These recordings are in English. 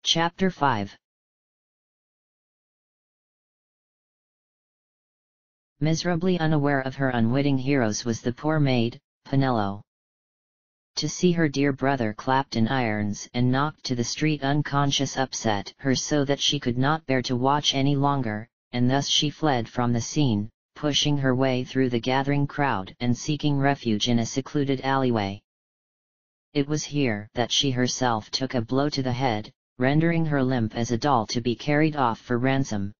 Chapter 5. Miserably unaware of her unwitting heroes was the poor maid, Penello. To see her dear brother clapped in irons and knocked to the street unconscious upset her so that she could not bear to watch any longer, and thus she fled from the scene, pushing her way through the gathering crowd and seeking refuge in a secluded alleyway. It was here that she herself took a blow to the head, rendering her limp as a doll to be carried off for ransom.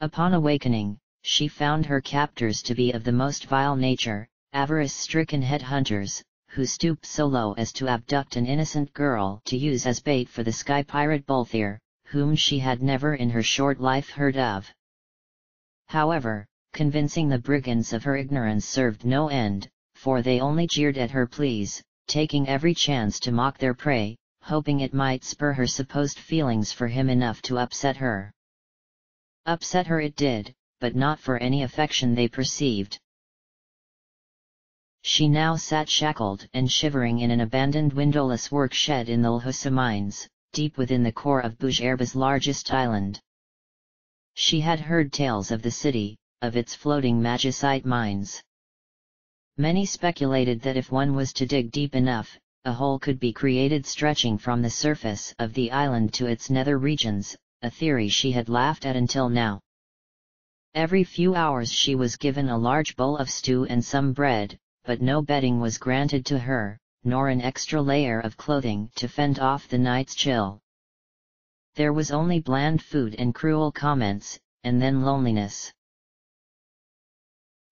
Upon awakening, she found her captors to be of the most vile nature, avarice-stricken headhunters, who stooped so low as to abduct an innocent girl to use as bait for the sky pirate Bolthir, whom she had never in her short life heard of. However, convincing the brigands of her ignorance served no end, for they only jeered at her pleas, taking every chance to mock their prey, hoping it might spur her supposed feelings for him enough to upset her. Upset her it did, but not for any affection they perceived. She now sat shackled and shivering in an abandoned windowless work shed in the Lhasa mines, deep within the core of Bujerba's largest island. She had heard tales of the city, of its floating magicite mines. Many speculated that if one was to dig deep enough, a hole could be created stretching from the surface of the island to its nether regions, a theory she had laughed at until now. Every few hours she was given a large bowl of stew and some bread, but no bedding was granted to her, nor an extra layer of clothing to fend off the night's chill. There was only bland food and cruel comments, and then loneliness.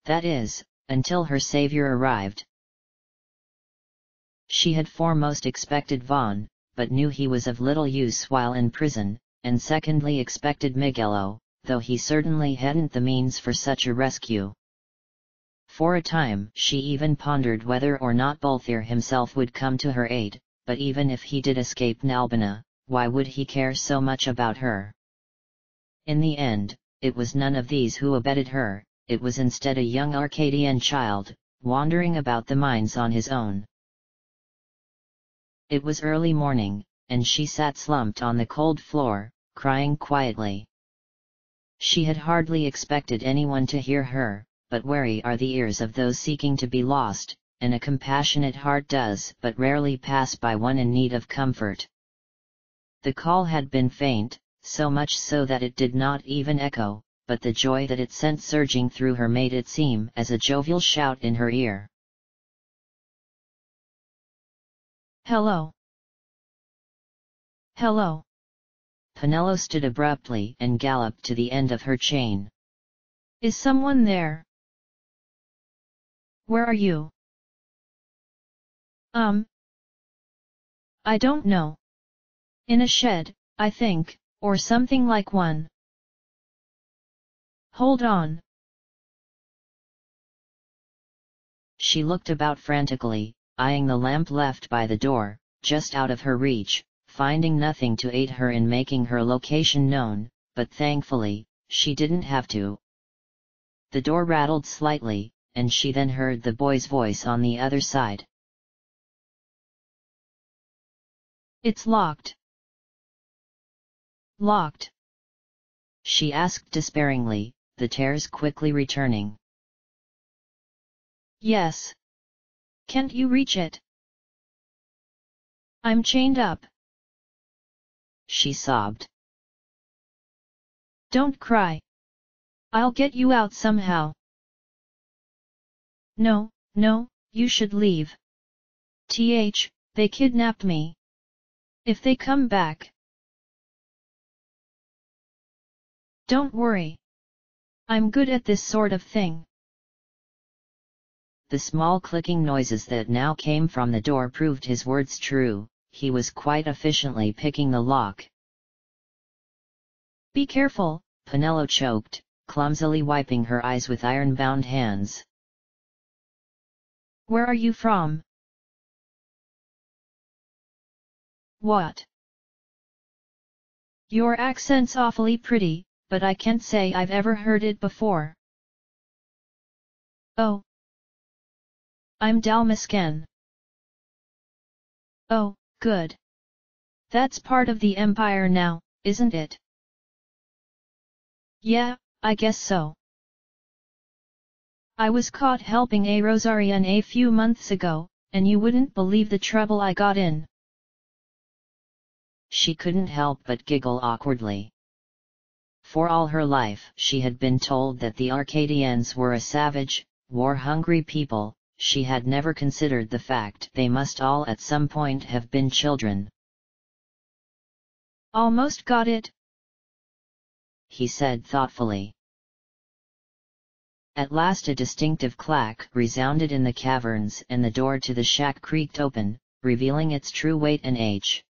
That is, until her savior arrived. She had foremost expected Vaughn, but knew he was of little use while in prison, and secondly expected Miguello, though he certainly hadn't the means for such a rescue. For a time she even pondered whether or not Bolthir himself would come to her aid, but even if he did escape Nalbina, why would he care so much about her? In the end, it was none of these who abetted her, it was instead a young Arcadian child, wandering about the mines on his own. It was early morning, and she sat slumped on the cold floor, crying quietly. She had hardly expected anyone to hear her, but wary are the ears of those seeking to be lost, and a compassionate heart does but rarely pass by one in need of comfort. The call had been faint, so much so that it did not even echo, but the joy that it sent surging through her made it seem as a jovial shout in her ear. Hello! Hello! Penello stood abruptly and galloped to the end of her chain. Is someone there? Where are you? I don't know. In a shed, I think, or something like one. Hold on. She looked about frantically, eyeing the lamp left by the door, just out of her reach, finding nothing to aid her in making her location known, but thankfully, she didn't have to. The door rattled slightly, and she then heard the boy's voice on the other side. It's locked. Locked? She asked despairingly, the tears quickly returning. Yes. Can't you reach it? I'm chained up. She sobbed. Don't cry. I'll get you out somehow. No, you should leave. They kidnapped me. If they come back... Don't worry. I'm good at this sort of thing. The small clicking noises that now came from the door proved his words true, he was quite efficiently picking the lock. Be careful, Penello choked, clumsily wiping her eyes with iron-bound hands. Where are you from? What? Your accent's awfully pretty, but I can't say I've ever heard it before. Oh. I'm Dalmascan. Oh, good. That's part of the empire now, isn't it? Yeah, I guess so. I was caught helping a Rosarian a few months ago, and you wouldn't believe the trouble I got in. She couldn't help but giggle awkwardly. For all her life she had been told that the Arcadians were a savage, war-hungry people. She had never considered the fact they must all at some point have been children. Almost got it, he said thoughtfully. At last a distinctive clack resounded in the caverns and the door to the shack creaked open, revealing its true weight and age.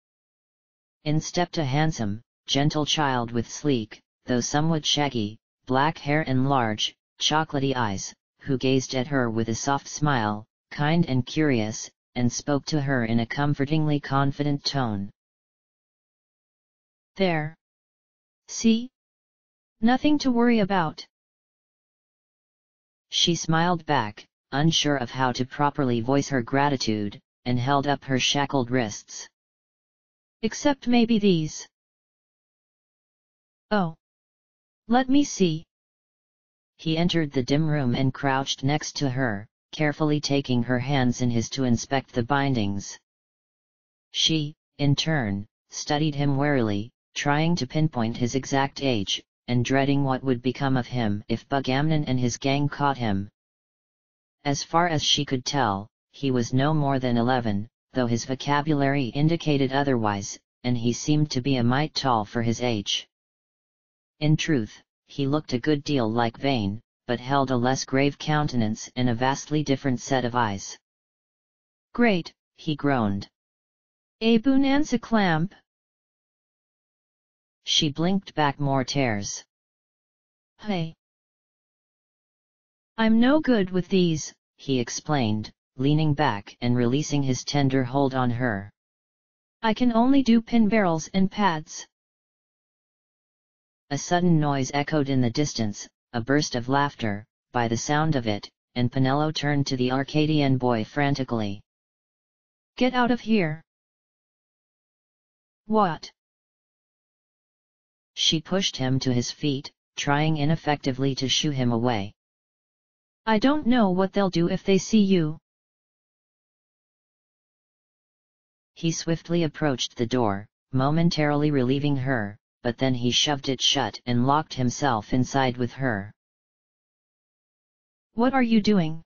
In stepped a handsome, gentle child with sleek, though somewhat shaggy, black hair and large, chocolatey eyes, who gazed at her with a soft smile, kind and curious, and spoke to her in a comfortingly confident tone. There. See? Nothing to worry about. She smiled back, unsure of how to properly voice her gratitude, and held up her shackled wrists. Except maybe these. Oh. Let me see. He entered the dim room and crouched next to her, carefully taking her hands in his to inspect the bindings. She, in turn, studied him warily, trying to pinpoint his exact age, and dreading what would become of him if Bugamnon and his gang caught him. As far as she could tell, he was no more than 11, though his vocabulary indicated otherwise, and he seemed to be a mite tall for his age. In truth, he looked a good deal like Vane, but held a less grave countenance and a vastly different set of eyes. Great, he groaned. A bonanza clamp. She blinked back more tears. Hey. I'm no good with these, he explained, leaning back and releasing his tender hold on her. I can only do pin barrels and pads. A sudden noise echoed in the distance, a burst of laughter, by the sound of it, and Penelo turned to the Arcadian boy frantically. Get out of here! What? She pushed him to his feet, trying ineffectively to shoo him away. I don't know what they'll do if they see you. He swiftly approached the door, momentarily relieving her, but then he shoved it shut and locked himself inside with her. What are you doing?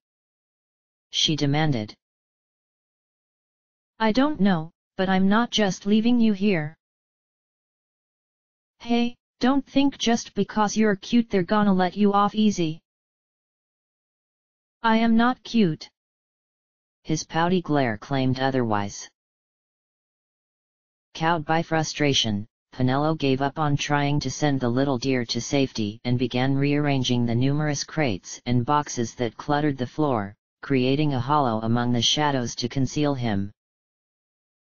She demanded. I don't know, but I'm not just leaving you here. Hey, don't think just because you're cute they're gonna let you off easy. I am not cute. His pouty glare claimed otherwise. Cowed by frustration, Penelo gave up on trying to send the little dear to safety and began rearranging the numerous crates and boxes that cluttered the floor, creating a hollow among the shadows to conceal him.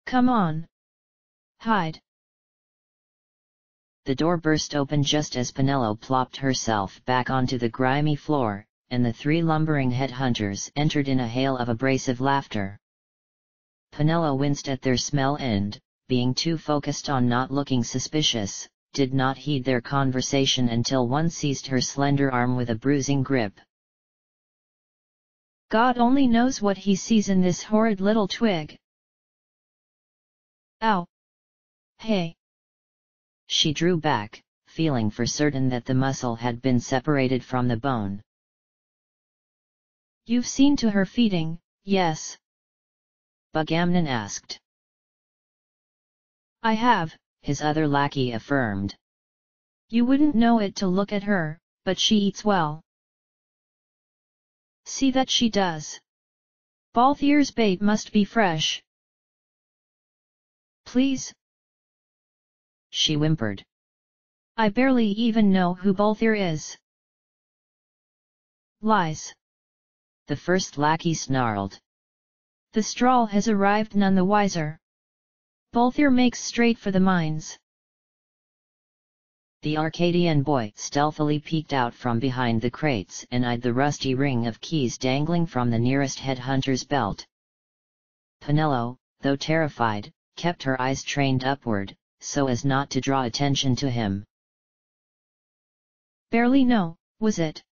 Come on. Hide. The door burst open just as Penelo plopped herself back onto the grimy floor, and the three lumbering headhunters entered in a hail of abrasive laughter. Penelo winced at their smell and, being too focused on not looking suspicious, did not heed their conversation until one seized her slender arm with a bruising grip. God only knows what he sees in this horrid little twig. Ow! Hey! She drew back, feeling for certain that the muscle had been separated from the bone. You've seen to her feeding, yes? Bugamnon asked. I have, his other lackey affirmed. You wouldn't know it to look at her, but she eats well. See that she does. Balthier's bait must be fresh. Please? She whimpered. I barely even know who Balthier is. Lies. The first lackey snarled. The straw has arrived none the wiser. Balthier makes straight for the mines. The Arcadian boy stealthily peeked out from behind the crates and eyed the rusty ring of keys dangling from the nearest headhunter's belt. Penelo, though terrified, kept her eyes trained upward, so as not to draw attention to him. Barely know, was it?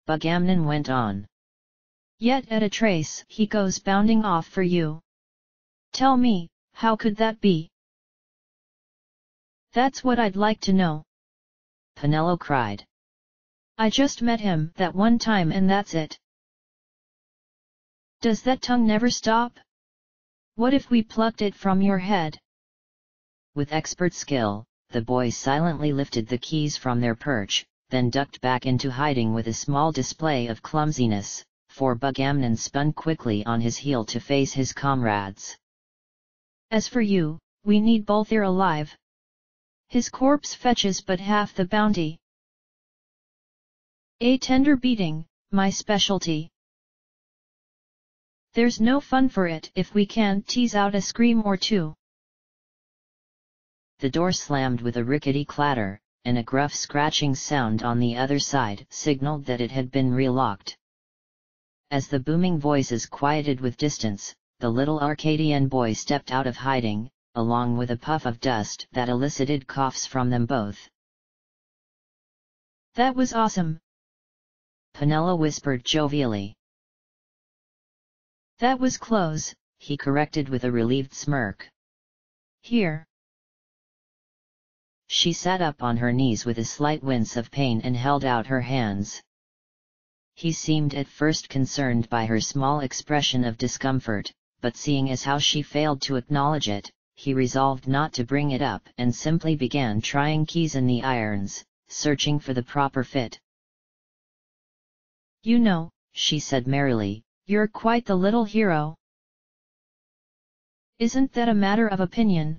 Bugamnon went on. Yet at a trace he goes bounding off for you. Tell me, how could that be? That's what I'd like to know. Penelo cried. I just met him that one time and that's it. Does that tongue never stop? What if we plucked it from your head? With expert skill, the boys silently lifted the keys from their perch, then ducked back into hiding with a small display of clumsiness, for Bugamnon spun quickly on his heel to face his comrades. As for you, we need Balthier alive. His corpse fetches but half the bounty. A tender beating, my specialty. There's no fun for it if we can't tease out a scream or two. The door slammed with a rickety clatter, and a gruff scratching sound on the other side signaled that it had been relocked. As the booming voices quieted with distance, the little Arcadian boy stepped out of hiding, along with a puff of dust that elicited coughs from them both. That was awesome, Penelo whispered jovially. That was close, he corrected with a relieved smirk. Here. She sat up on her knees with a slight wince of pain and held out her hands. He seemed at first concerned by her small expression of discomfort, but seeing as how she failed to acknowledge it, he resolved not to bring it up and simply began trying keys in the irons, searching for the proper fit. You know, she said merrily, you're quite the little hero. Isn't that a matter of opinion?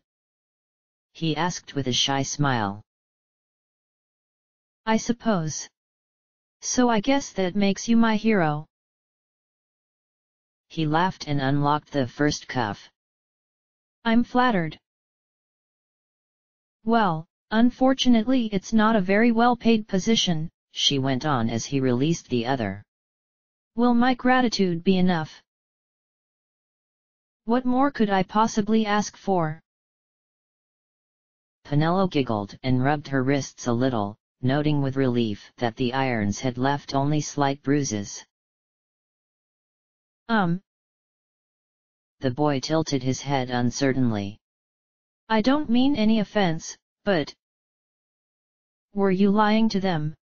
He asked with a shy smile. I suppose. So I guess that makes you my hero. He laughed and unlocked the first cuff. I'm flattered. Well, unfortunately it's not a very well-paid position, she went on as he released the other. Will my gratitude be enough? What more could I possibly ask for? Penelo giggled and rubbed her wrists a little, noting with relief that the irons had left only slight bruises. The boy tilted his head uncertainly. I don't mean any offense, but... Were you lying to them?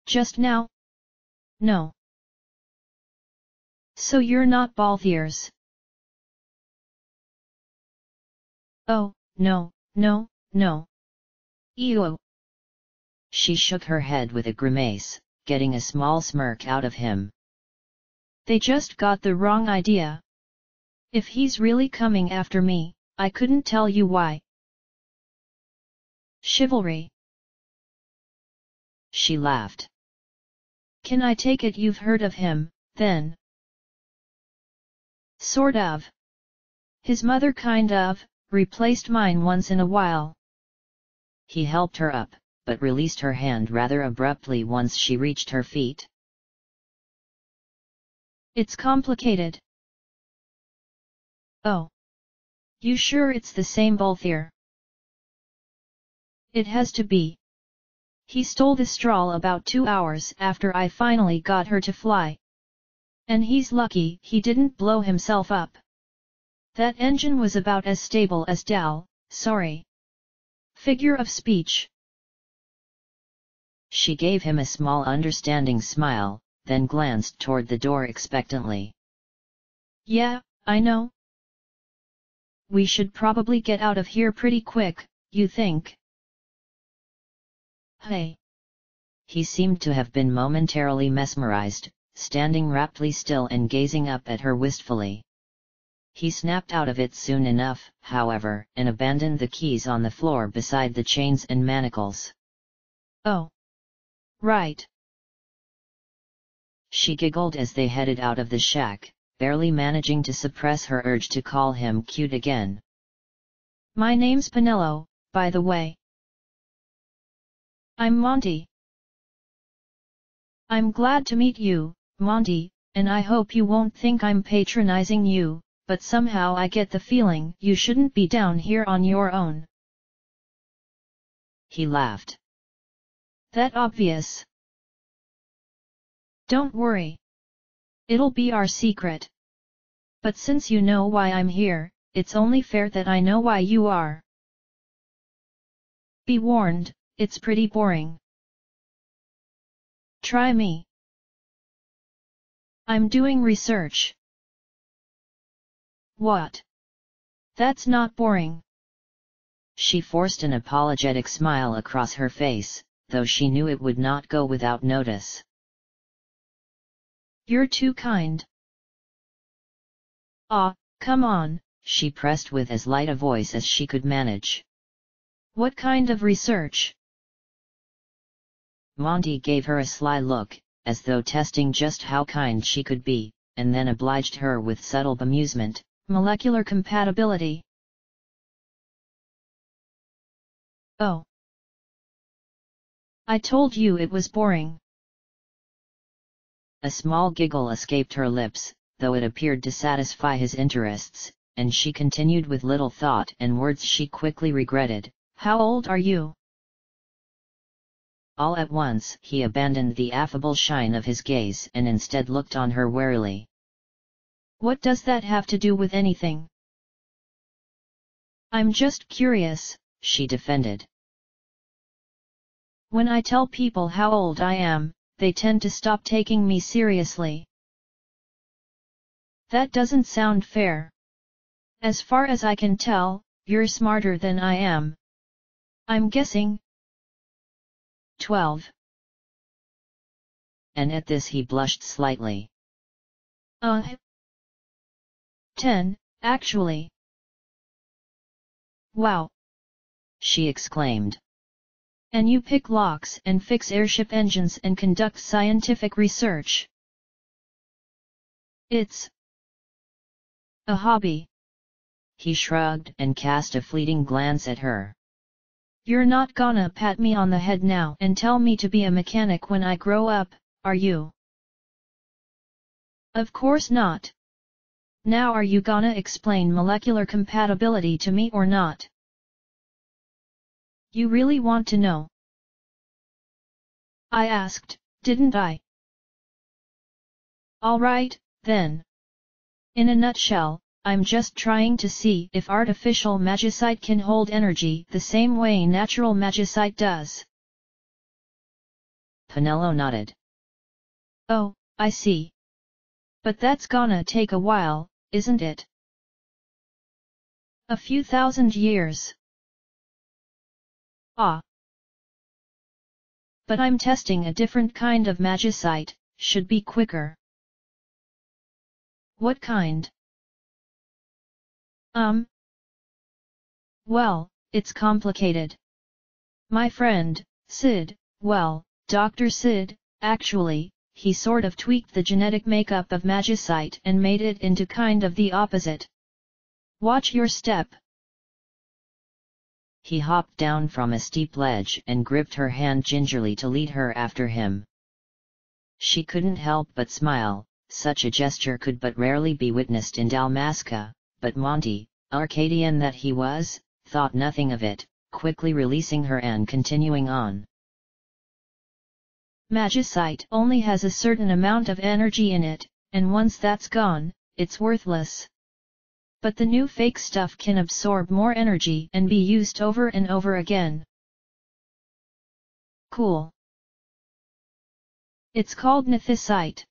Just now? No. So you're not Balthier's? Oh, no, no, no. Ew. She shook her head with a grimace, getting a small smirk out of him. They just got the wrong idea. If he's really coming after me, I couldn't tell you why. Chivalry. She laughed. Can I take it you've heard of him, then? Sort of. His mother kind of replaced mine once in a while. He helped her up, but released her hand rather abruptly once she reached her feet. It's complicated. Oh. You sure it's the same Balthier? It has to be. He stole the straw about 2 hours after I finally got her to fly. And he's lucky he didn't blow himself up. That engine was about as stable as Dal, sorry. Figure of speech. She gave him a small understanding smile, then glanced toward the door expectantly. Yeah, I know. We should probably get out of here pretty quick, you think? Hey. He seemed to have been momentarily mesmerized, standing raptly still and gazing up at her wistfully. He snapped out of it soon enough, however, and abandoned the keys on the floor beside the chains and manacles. Oh. Right. She giggled as they headed out of the shack, barely managing to suppress her urge to call him cute again. My name's Penelo, by the way. I'm Monty. I'm glad to meet you, Monty, and I hope you won't think I'm patronizing you, but somehow I get the feeling you shouldn't be down here on your own. He laughed. That obvious? Don't worry. It'll be our secret. But since you know why I'm here, it's only fair that I know why you are. Be warned, it's pretty boring. Try me. I'm doing research. What? That's not boring. She forced an apologetic smile across her face, though she knew it would not go without notice. You're too kind. Ah, come on, she pressed with as light a voice as she could manage. What kind of research? Monty gave her a sly look, as though testing just how kind she could be, and then obliged her with subtle bemusement. Molecular compatibility. Oh. I told you it was boring. A small giggle escaped her lips, though it appeared to satisfy his interests, and she continued with little thought and words she quickly regretted. How old are you? All at once he abandoned the affable shine of his gaze and instead looked on her warily. What does that have to do with anything? I'm just curious, she defended. When I tell people how old I am, they tend to stop taking me seriously. That doesn't sound fair. As far as I can tell, you're smarter than I am. I'm guessing 12. And at this he blushed slightly. 10, actually. Wow! She exclaimed. And you pick locks and fix airship engines and conduct scientific research. It's a hobby. He shrugged and cast a fleeting glance at her. You're not gonna pat me on the head now and tell me to be a mechanic when I grow up, are you? Of course not. Now are you gonna explain molecular compatibility to me or not? You really want to know? I asked, didn't I? Alright, then. In a nutshell, I'm just trying to see if artificial magicite can hold energy the same way natural magicite does. Penelo nodded. Oh, I see. But that's gonna take a while, isn't it? A few thousand years. Ah. But I'm testing a different kind of magicite, should be quicker. What kind? Well, it's complicated. My friend, Sid, well, Dr. Sid, actually, he sort of tweaked the genetic makeup of magicite and made it into kind of the opposite. Watch your step. He hopped down from a steep ledge and gripped her hand gingerly to lead her after him. She couldn't help but smile. Such a gesture could but rarely be witnessed in Dalmasca, but Monty, Arcadian that he was, thought nothing of it, quickly releasing her and continuing on. Magicite only has a certain amount of energy in it, and once that's gone, it's worthless. But the new fake stuff can absorb more energy and be used over and over again. Cool. It's called nethicite.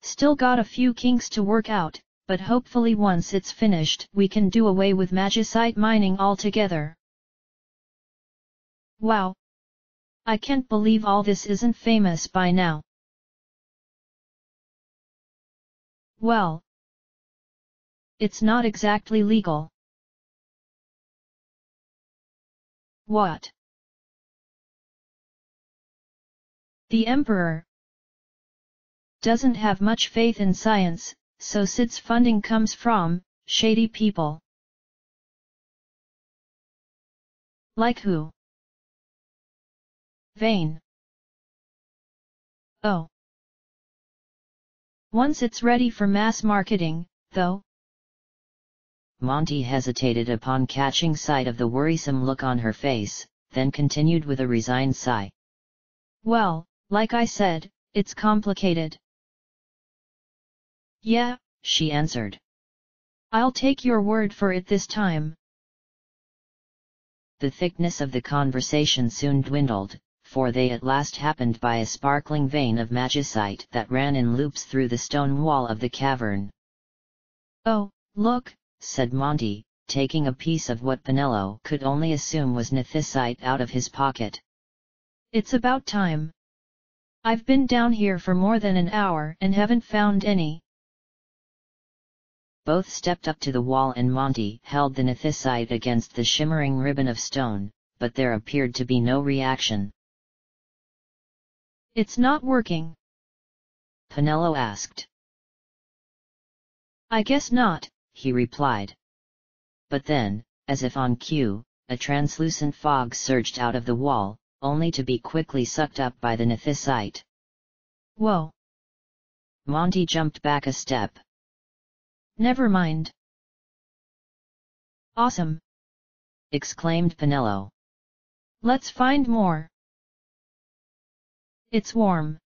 Still got a few kinks to work out, but hopefully once it's finished we can do away with magicite mining altogether. Wow! I can't believe all this isn't famous by now. Well, it's not exactly legal. What? The Emperor doesn't have much faith in science, so Sid's funding comes from shady people. Like who? Vane. Oh. Once it's ready for mass marketing, though, Monty hesitated upon catching sight of the worrisome look on her face, then continued with a resigned sigh. Well, like I said, it's complicated. Yeah, she answered. I'll take your word for it this time. The thickness of the conversation soon dwindled, for they at last happened by a sparkling vein of magicite that ran in loops through the stone wall of the cavern. Oh, look, said Monty, taking a piece of what Penelo could only assume was nethicite out of his pocket. It's about time. I've been down here for more than an hour and haven't found any. Both stepped up to the wall and Monty held the nethicite against the shimmering ribbon of stone, but there appeared to be no reaction. It's not working? Penelo asked. I guess not, he replied. But then, as if on cue, a translucent fog surged out of the wall, only to be quickly sucked up by the nethicite. Whoa! Monty jumped back a step. Never mind. Awesome! exclaimed Penelo. Let's find more. It's warm.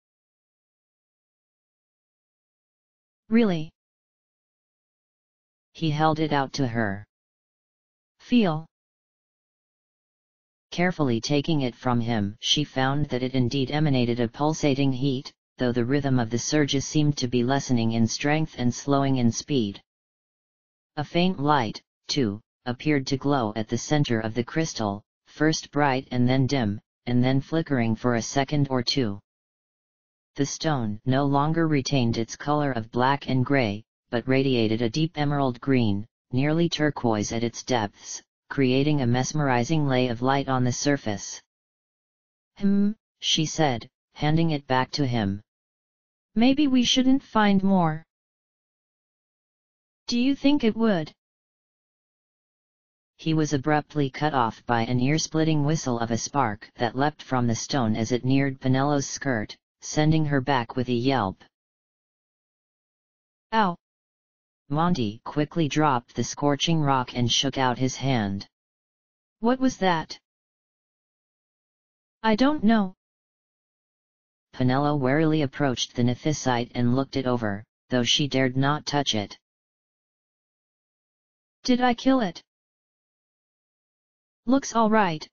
Really? He held it out to her. Feel. Carefully taking it from him, she found that it indeed emanated a pulsating heat, though the rhythm of the surges seemed to be lessening in strength and slowing in speed. A faint light, too, appeared to glow at the center of the crystal, first bright and then dim, and then flickering for a second or two. The stone no longer retained its color of black and gray, but radiated a deep emerald green, nearly turquoise at its depths, creating a mesmerizing lay of light on the surface. She said, handing it back to him. Maybe we shouldn't find more. Do you think it would? He was abruptly cut off by an ear-splitting whistle of a spark that leapt from the stone as it neared Penelo's skirt, sending her back with a yelp. Ow! Monty quickly dropped the scorching rock and shook out his hand. What was that? I don't know. Penelo warily approached the nethicite and looked it over, though she dared not touch it. Did I kill it? Looks all right.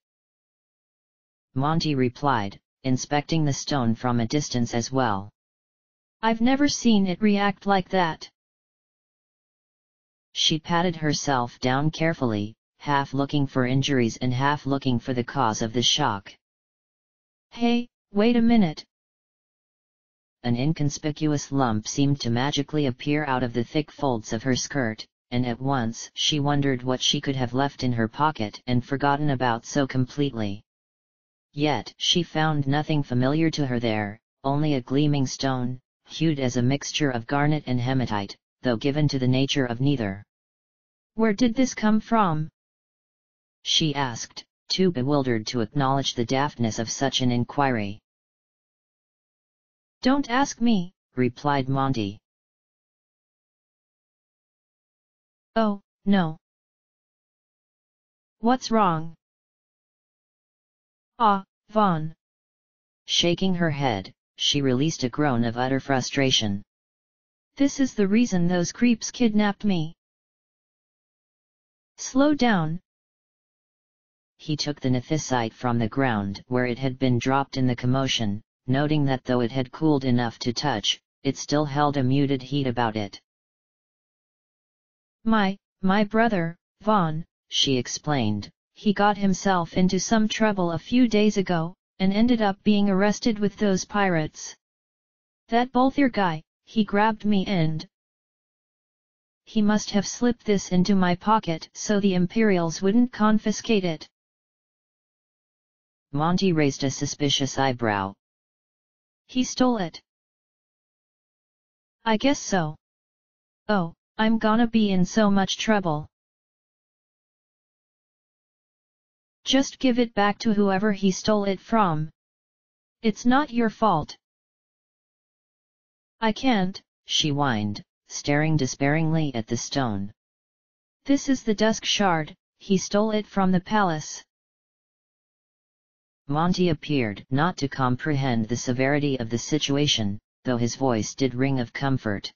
Monty replied, inspecting the stone from a distance as well. I've never seen it react like that. She patted herself down carefully, half looking for injuries and half looking for the cause of the shock. Hey, wait a minute. An inconspicuous lump seemed to magically appear out of the thick folds of her skirt, and at once she wondered what she could have left in her pocket and forgotten about so completely. Yet she found nothing familiar to her there, only a gleaming stone, hued as a mixture of garnet and hematite, though given to the nature of neither. Where did this come from? She asked, too bewildered to acknowledge the daftness of such an inquiry. Don't ask me, replied Monty. Oh, no. What's wrong? Ah, Vaughn. Shaking her head, she released a groan of utter frustration. This is the reason those creeps kidnapped me. Slow down. He took the nethicite from the ground where it had been dropped in the commotion, noting that though it had cooled enough to touch, it still held a muted heat about it. My brother, Vaughn, she explained. He got himself into some trouble a few days ago, and ended up being arrested with those pirates. That Bolthier guy, he grabbed me and he must have slipped this into my pocket so the Imperials wouldn't confiscate it. Monty raised a suspicious eyebrow. He stole it. I guess so. Oh, I'm gonna be in so much trouble. Just give it back to whoever he stole it from. It's not your fault. I can't, she whined, staring despairingly at the stone. This is the Dusk Shard, he stole it from the palace. Monty appeared not to comprehend the severity of the situation, though his voice did ring of comfort.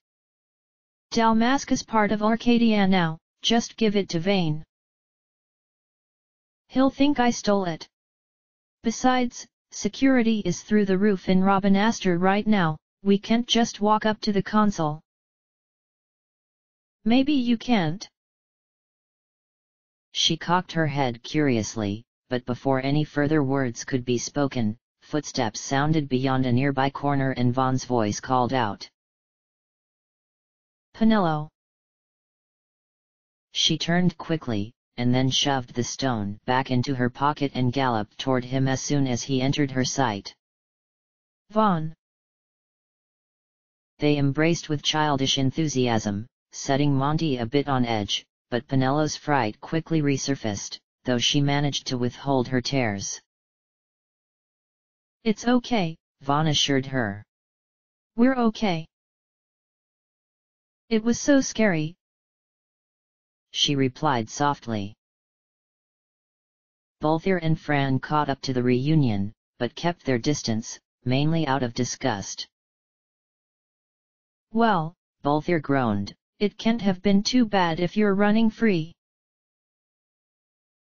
Dalmasca's part of Arcadia now, just give it to Vane. He'll think I stole it. Besides, security is through the roof in Robinaster right now, we can't just walk up to the consul. Maybe you can't. She cocked her head curiously, but before any further words could be spoken, footsteps sounded beyond a nearby corner and Vaughn's voice called out. Penelo. She turned quickly, and then shoved the stone back into her pocket and galloped toward him as soon as he entered her sight. Vaughn. They embraced with childish enthusiasm, setting Monty a bit on edge, but Penelo's fright quickly resurfaced, though she managed to withhold her tears. It's okay, Vaughn assured her. We're okay. It was so scary, she replied softly. Balthier and Fran caught up to the reunion, but kept their distance, mainly out of disgust. Well, Balthier groaned, it can't have been too bad if you're running free.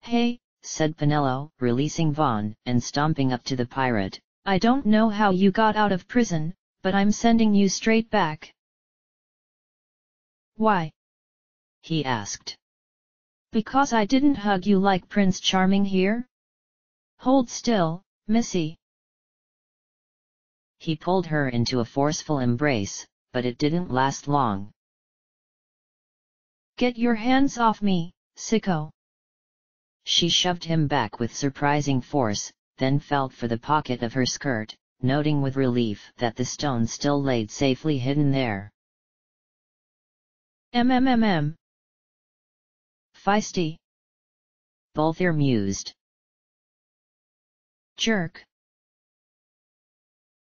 Hey, said Penelo, releasing Vaughn and stomping up to the pirate. I don't know how you got out of prison, but I'm sending you straight back. Why? He asked. Because I didn't hug you like Prince Charming here? Hold still, Missy. He pulled her into a forceful embrace, but it didn't last long. Get your hands off me, sicko. She shoved him back with surprising force, then felt for the pocket of her skirt, noting with relief that the stone still laid safely hidden there. MMMM. Feisty. Balthier mused. Jerk.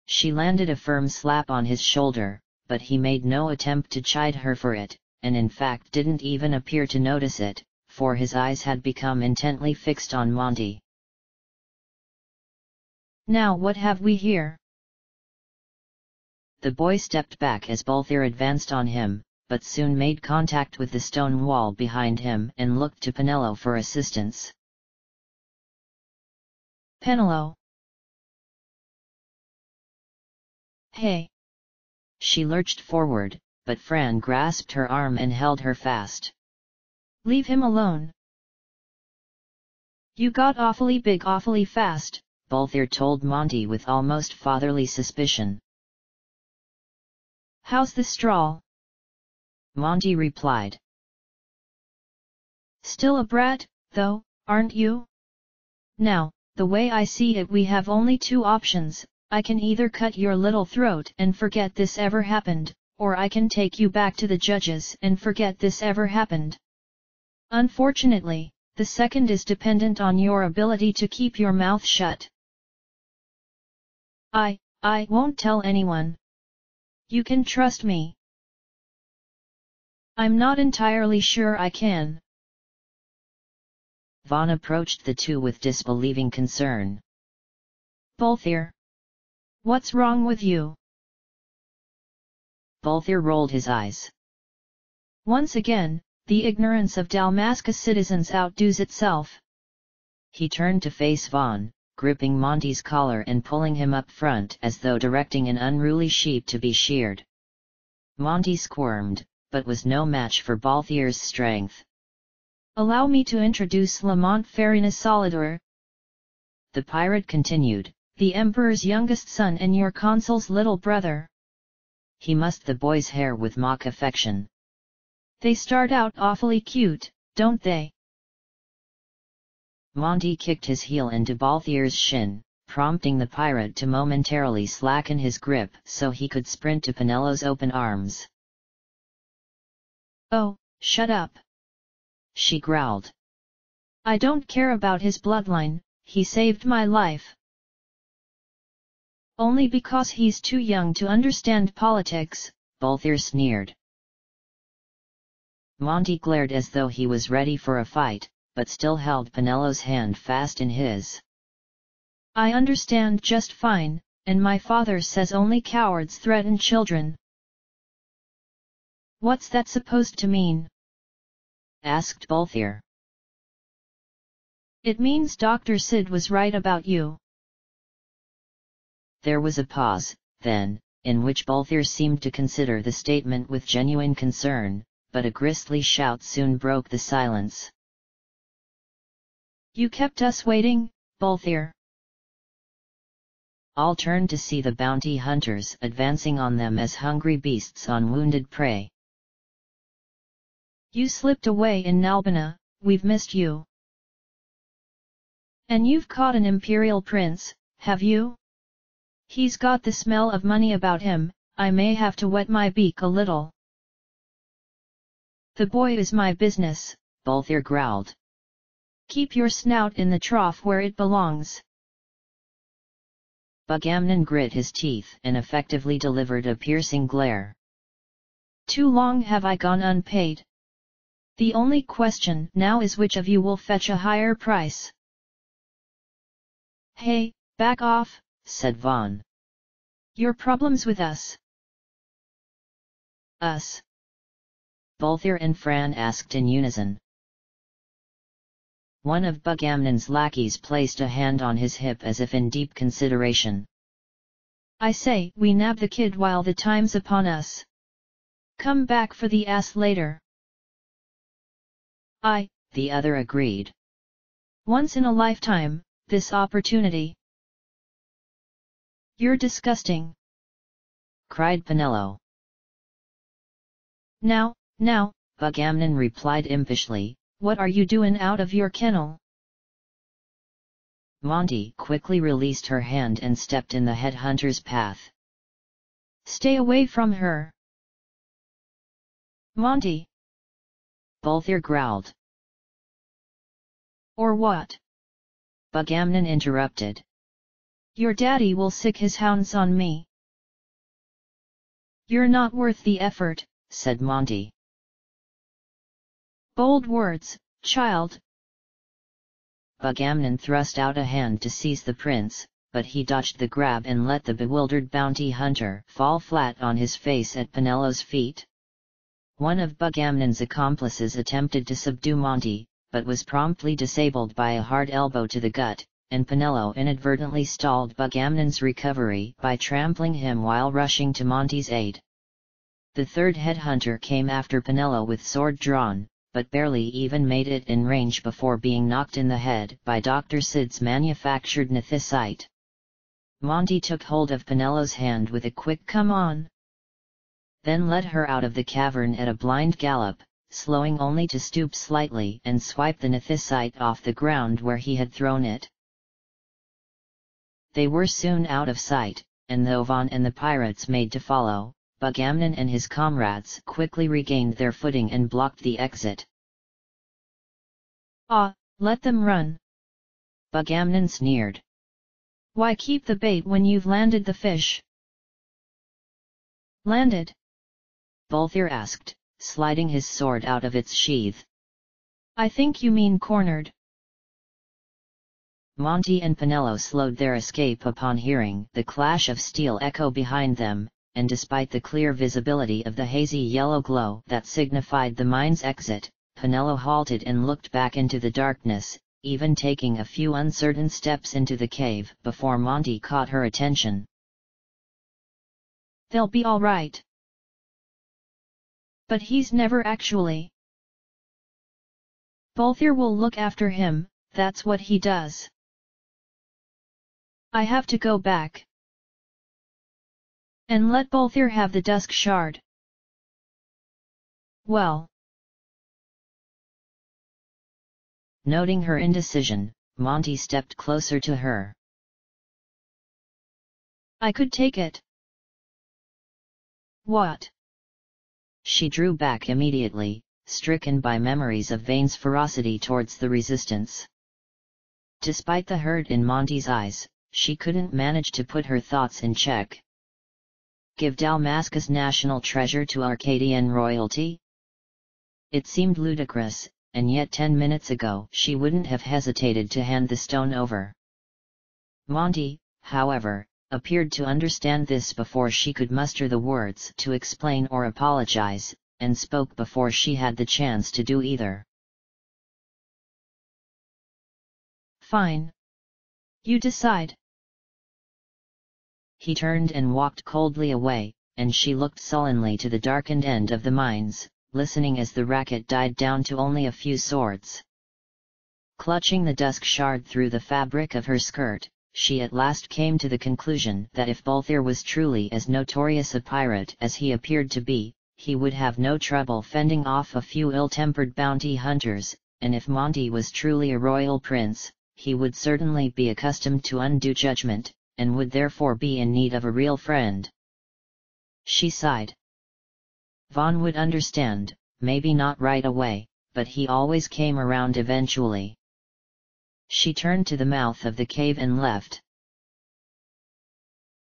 She landed a firm slap on his shoulder, but he made no attempt to chide her for it, and in fact didn't even appear to notice it, for his eyes had become intently fixed on Monty. Now what have we here? The boy stepped back as Balthier advanced on him, but soon made contact with the stone wall behind him and looked to Penelo for assistance. Penelo. Hey. She lurched forward, but Fran grasped her arm and held her fast. Leave him alone. You got awfully big awfully fast, Balthier told Monty with almost fatherly suspicion. How's the straw? Monty replied. Still a brat, though, aren't you? Now, the way I see it we have only two options, I can either cut your little throat and forget this ever happened, or I can take you back to the judges and forget this ever happened. Unfortunately, the second is dependent on your ability to keep your mouth shut. I won't tell anyone. You can trust me. I'm not entirely sure I can. Vaughn approached the two with disbelieving concern. Balthier. What's wrong with you? Balthier rolled his eyes. Once again, the ignorance of Dalmasca citizens outdoes itself. He turned to face Vaughn, gripping Monty's collar and pulling him up front as though directing an unruly sheep to be sheared. Monty squirmed, but was no match for Balthier's strength. Allow me to introduce Lamont Farina Solidor. The pirate continued. The Emperor's youngest son and your consul's little brother. He mussed the boy's hair with mock affection. They start out awfully cute, don't they? Monty kicked his heel into Balthier's shin, prompting the pirate to momentarily slacken his grip so he could sprint to Penelo's open arms. Oh, shut up. She growled. I don't care about his bloodline, he saved my life. Only because he's too young to understand politics, Balthier sneered. Monty glared as though he was ready for a fight, but still held Penello's hand fast in his. I understand just fine, and my father says only cowards threaten children. What's that supposed to mean? Asked Balthier. It means Dr. Sid was right about you. There was a pause, then, in which Balthier seemed to consider the statement with genuine concern, but a grisly shout soon broke the silence. You kept us waiting, Balthier. All turned to see the bounty hunters advancing on them as hungry beasts on wounded prey. You slipped away in Nalbina, we've missed you. And you've caught an imperial prince, have you? He's got the smell of money about him, I may have to wet my beak a little. The boy is my business, Balthier growled. Keep your snout in the trough where it belongs. Bugamnon grit his teeth and effectively delivered a piercing glare. Too long have I gone unpaid? The only question now is which of you will fetch a higher price. Hey, back off, said Vaughn. Your problems with us. Us? Balthier and Fran asked in unison. One of Bugamnon's lackeys placed a hand on his hip as if in deep consideration. I say, we nab the kid while the time's upon us. Come back for the ass later. The other agreed. Once in a lifetime, this opportunity. You're disgusting, cried Penello. Now, Bugamnon replied impishly, what are you doing out of your kennel? Monty quickly released her hand and stepped in the headhunter's path. Stay away from her. Monty! Balthier growled. Or what? Bugamnon interrupted. Your daddy will sick his hounds on me. You're not worth the effort, said Monty. Bold words, child. Bugamnon thrust out a hand to seize the prince, but he dodged the grab and let the bewildered bounty hunter fall flat on his face at Penello's feet. One of Bugamnon's accomplices attempted to subdue Monty, but was promptly disabled by a hard elbow to the gut, and Penello inadvertently stalled Bugamnon's recovery by trampling him while rushing to Monty's aid. The third headhunter came after Penello with sword drawn, but barely even made it in range before being knocked in the head by Dr. Sid's manufactured nethicite. Monty took hold of Penello's hand with a quick "come on," then led her out of the cavern at a blind gallop, slowing only to stoop slightly and swipe the nethicite off the ground where he had thrown it. They were soon out of sight, and though Vaughn and the pirates made to follow, Bugamnon and his comrades quickly regained their footing and blocked the exit. Let them run. Bugamnon sneered. Why keep the bait when you've landed the fish? Landed? Balthier asked, sliding his sword out of its sheath. I think you mean cornered. Monty and Penello slowed their escape upon hearing the clash of steel echo behind them, and despite the clear visibility of the hazy yellow glow that signified the mine's exit, Penello halted and looked back into the darkness, even taking a few uncertain steps into the cave before Monty caught her attention. They'll be all right. But he's never actually. Balthier will look after him, that's what he does. I have to go back. And let Balthier have the dusk shard. Well. Noting her indecision, Monty stepped closer to her. I could take it. What? She drew back immediately, stricken by memories of Vane's ferocity towards the resistance. Despite the hurt in Monty's eyes, she couldn't manage to put her thoughts in check. Give Dalmasca's national treasure to Arcadian royalty? It seemed ludicrous, and yet 10 minutes ago she wouldn't have hesitated to hand the stone over. Monty, however, appeared to understand this before she could muster the words to explain or apologize, and spoke before she had the chance to do either. Fine. You decide. He turned and walked coldly away, and she looked sullenly to the darkened end of the mines, listening as the racket died down to only a few swords. Clutching the dusk shard through the fabric of her skirt, she at last came to the conclusion that if Balthier was truly as notorious a pirate as he appeared to be, he would have no trouble fending off a few ill-tempered bounty hunters, and if Monty was truly a royal prince, he would certainly be accustomed to undue judgment, and would therefore be in need of a real friend. She sighed. Vaughn would understand, maybe not right away, but he always came around eventually. She turned to the mouth of the cave and left.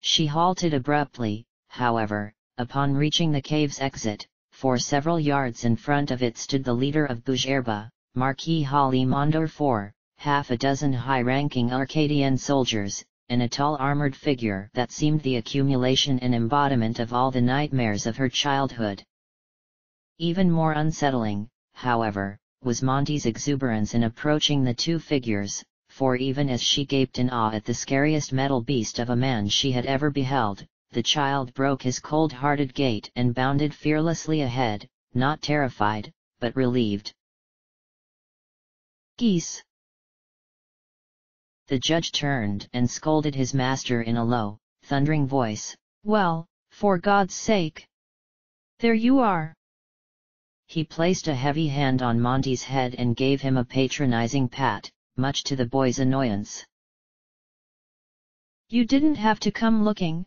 She halted abruptly, however, upon reaching the cave's exit, for several yards in front of it stood the leader of Bougerba, Marquis Hali Mondor IV, half a dozen high-ranking Arcadian soldiers, and a tall armored figure that seemed the accumulation and embodiment of all the nightmares of her childhood. Even more unsettling, however, was Monty's exuberance in approaching the two figures, for even as she gaped in awe at the scariest metal beast of a man she had ever beheld, the child broke his cold-hearted gait and bounded fearlessly ahead, not terrified, but relieved. Geese. The judge turned and scolded his master in a low, thundering voice. Well, for God's sake! There you are! He placed a heavy hand on Monty's head and gave him a patronizing pat, much to the boy's annoyance. You didn't have to come looking.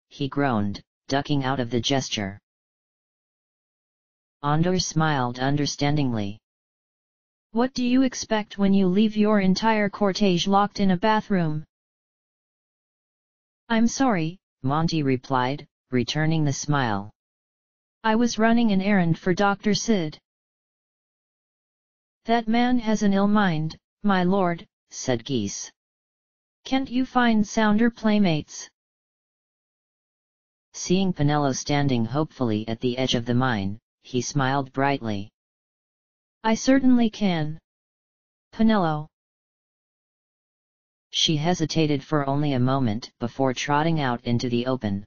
He groaned, ducking out of the gesture. Ondor smiled understandingly. What do you expect when you leave your entire cortege locked in a bathroom? I'm sorry, Monty replied, returning the smile. I was running an errand for Dr. Sid. That man has an ill mind, my lord, said Geese. Can't you find sounder playmates? Seeing Penelo standing hopefully at the edge of the mine, he smiled brightly. I certainly can. Penelo. She hesitated for only a moment before trotting out into the open.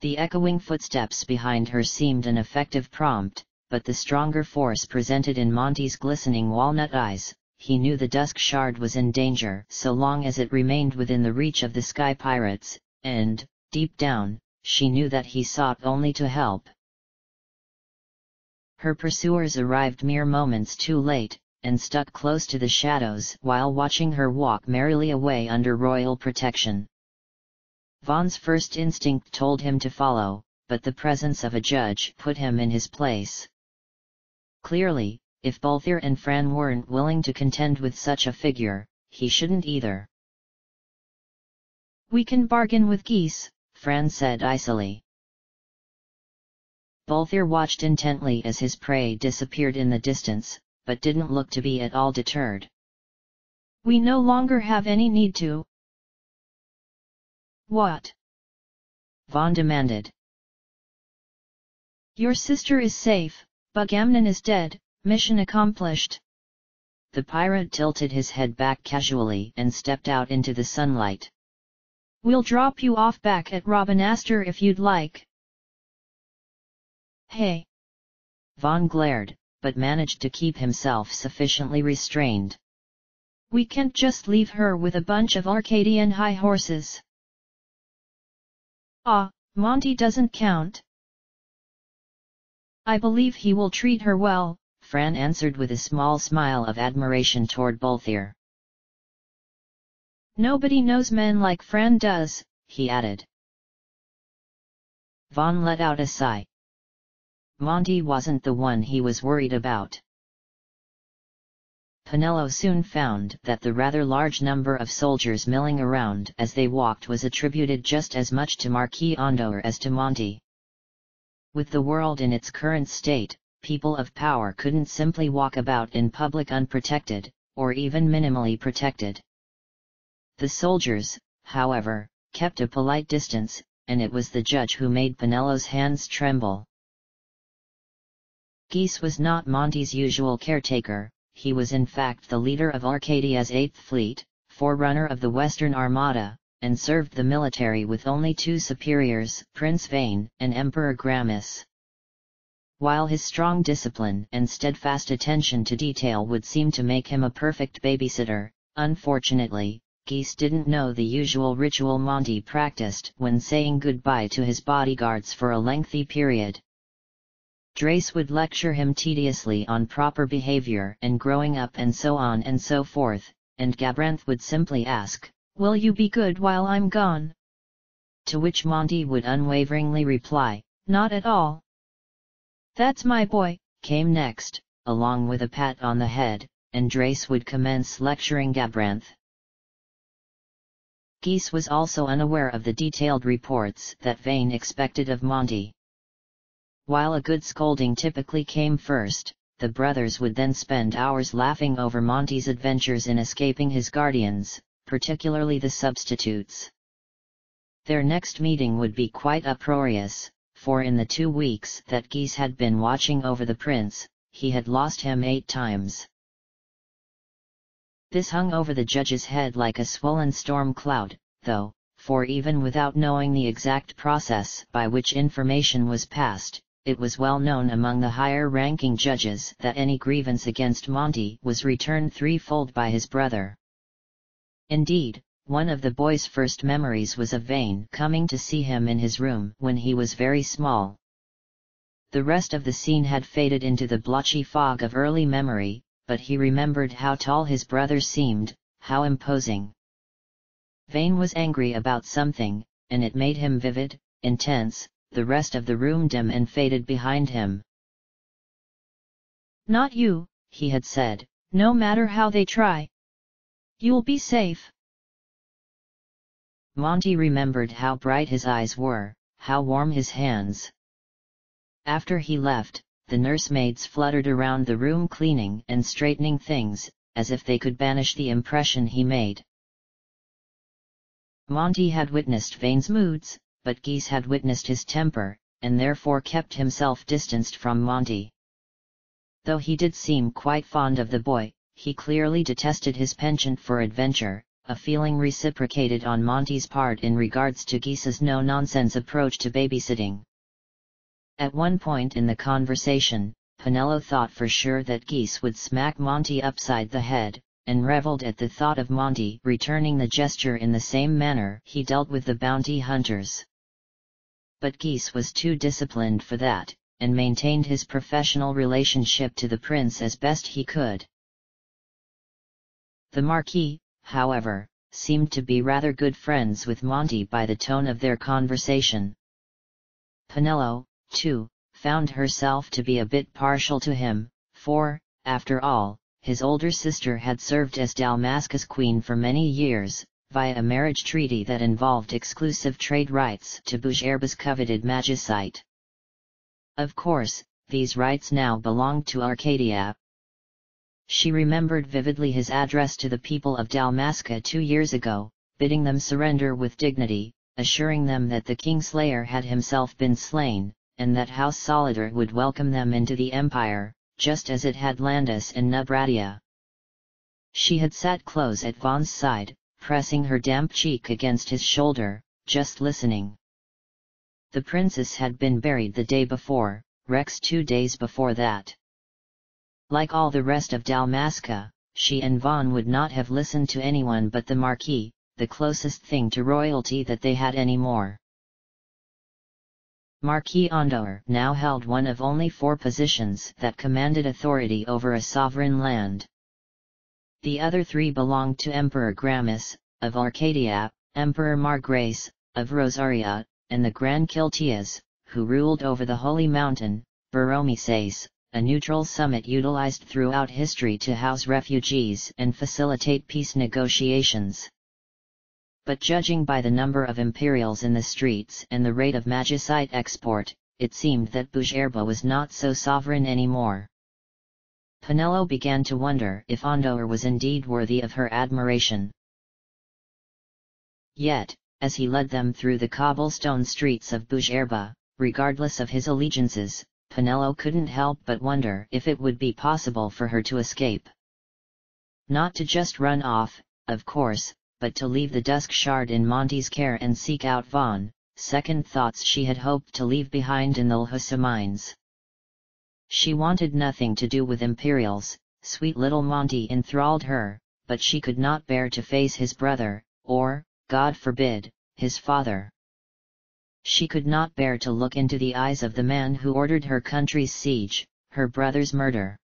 The echoing footsteps behind her seemed an effective prompt, but the stronger force presented in Monty's glistening walnut eyes, he knew the dusk shard was in danger so long as it remained within the reach of the sky pirates, and, deep down, she knew that he sought only to help. Her pursuers arrived mere moments too late, and stuck close to the shadows while watching her walk merrily away under royal protection. Vaughn's first instinct told him to follow, but the presence of a judge put him in his place. Clearly, if Balthier and Fran weren't willing to contend with such a figure, he shouldn't either. We can bargain with Geese, Fran said icily. Balthier watched intently as his prey disappeared in the distance, but didn't look to be at all deterred. We no longer have any need to. What? Vaughn demanded. Your sister is safe, Bugamnon is dead, mission accomplished. The pirate tilted his head back casually and stepped out into the sunlight. We'll drop you off back at Robinaster if you'd like. Hey! Vaughn glared, but managed to keep himself sufficiently restrained. We can't just leave her with a bunch of Arcadian high horses. Ah, Monty doesn't count. I believe he will treat her well, Fran answered with a small smile of admiration toward Balthier. Nobody knows men like Fran does, he added. Vaughn let out a sigh. Monty wasn't the one he was worried about. Penelo soon found that the rather large number of soldiers milling around as they walked was attributed just as much to Marquis Ondor as to Monty. With the world in its current state, people of power couldn't simply walk about in public unprotected, or even minimally protected. The soldiers, however, kept a polite distance, and it was the judge who made Penello's hands tremble. Guise was not Monty's usual caretaker, he was in fact the leader of Arcadia's 8th Fleet, forerunner of the Western Armada, and served the military with only two superiors, Prince Vane and Emperor Gramus. While his strong discipline and steadfast attention to detail would seem to make him a perfect babysitter, unfortunately, Guise didn't know the usual ritual Monty practiced when saying goodbye to his bodyguards for a lengthy period. Drace would lecture him tediously on proper behavior and growing up and so on and so forth, and Gabranth would simply ask, "Will you be good while I'm gone?" To which Monty would unwaveringly reply, "Not at all." "That's my boy," came next, along with a pat on the head, and Drace would commence lecturing Gabranth. Guise was also unaware of the detailed reports that Vane expected of Monty. While a good scolding typically came first, the brothers would then spend hours laughing over Monty's adventures in escaping his guardians, particularly the substitutes. Their next meeting would be quite uproarious, for in the 2 weeks that Guise had been watching over the prince, he had lost him 8 times. This hung over the judge's head like a swollen storm cloud, though, for even without knowing the exact process by which information was passed, it was well known among the higher-ranking judges that any grievance against Monty was returned threefold by his brother. Indeed, one of the boy's first memories was of Vane coming to see him in his room when he was very small. The rest of the scene had faded into the blotchy fog of early memory, but he remembered how tall his brother seemed, how imposing. Vane was angry about something, and it made him vivid, intense, the rest of the room dim and faded behind him. "Not you," he had said, "no matter how they try. You'll be safe." Monty remembered how bright his eyes were, how warm his hands. After he left, the nursemaids fluttered around the room cleaning and straightening things, as if they could banish the impression he made. Monty had witnessed Vane's moods, but Guise had witnessed his temper, and therefore kept himself distanced from Monty. Though he did seem quite fond of the boy, he clearly detested his penchant for adventure, a feeling reciprocated on Monty's part in regards to Guise's no-nonsense approach to babysitting. At one point in the conversation, Penello thought for sure that Guise would smack Monty upside the head, and reveled at the thought of Monty returning the gesture in the same manner he dealt with the bounty hunters. But Guise was too disciplined for that, and maintained his professional relationship to the prince as best he could. The Marquis, however, seemed to be rather good friends with Monty by the tone of their conversation. Penello, too, found herself to be a bit partial to him, for, after all, his older sister had served as Dalmasca's queen for many years, via a marriage treaty that involved exclusive trade rights to Bougerbe's coveted magicite. Of course, these rights now belonged to Arcadia. She remembered vividly his address to the people of Dalmasca 2 years ago, bidding them surrender with dignity, assuring them that the Kingslayer had himself been slain, and that House Solidar would welcome them into the Empire, just as it had Landis and Nubradia. She had sat close at Vaughn's side, pressing her damp cheek against his shoulder, just listening. The princess had been buried the day before, Rex 2 days before that. Like all the rest of Dalmasca, she and Vaughn would not have listened to anyone but the Marquis, the closest thing to royalty that they had anymore. Marquis Andor now held one of only 4 positions that commanded authority over a sovereign land. The other 3 belonged to Emperor Gramus, of Arcadia, Emperor Margrace, of Rosaria, and the Grand Kiltias, who ruled over the Holy Mountain, Baromices, a neutral summit utilized throughout history to house refugees and facilitate peace negotiations. But judging by the number of Imperials in the streets and the rate of magicite export, it seemed that Bougerba was not so sovereign anymore. Penelo began to wonder if Andor was indeed worthy of her admiration. Yet, as he led them through the cobblestone streets of Bougerba, regardless of his allegiances, Penelo couldn't help but wonder if it would be possible for her to escape. Not to just run off, of course, but to leave the Dusk Shard in Monty's care and seek out Vaughn, second thoughts she had hoped to leave behind in the Lhasa mines. She wanted nothing to do with Imperials, sweet little Monty enthralled her, but she could not bear to face his brother, or, God forbid, his father. She could not bear to look into the eyes of the man who ordered her country's siege, her brother's murder.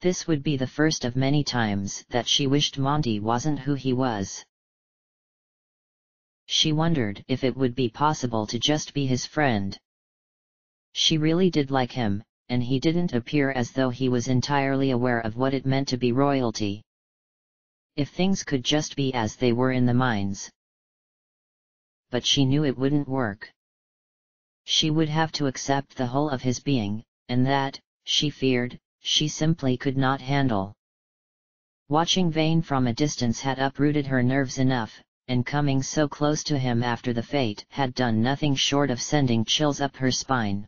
This would be the first of many times that she wished Monty wasn't who he was. She wondered if it would be possible to just be his friend. She really did like him, and he didn't appear as though he was entirely aware of what it meant to be royalty. If things could just be as they were in the mines. But she knew it wouldn't work. She would have to accept the whole of his being, and that, she feared, she simply could not handle. Watching Vane from a distance had uprooted her nerves enough, and coming so close to him after the fate had done nothing short of sending chills up her spine.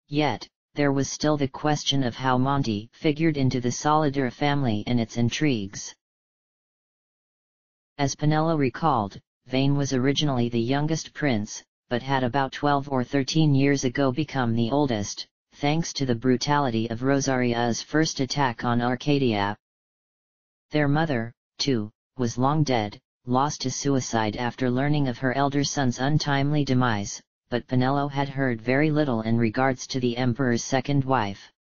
Yet, there was still the question of how Monty figured into the Solidar family and its intrigues. As Penelo recalled, Vane was originally the youngest prince, but had about 12 or 13 years ago become the oldest, thanks to the brutality of Rosaria's first attack on Arcadia. Their mother, too, was long dead, lost to suicide after learning of her elder son's untimely demise, but Penelo had heard very little in regards to the Emperor's second wife.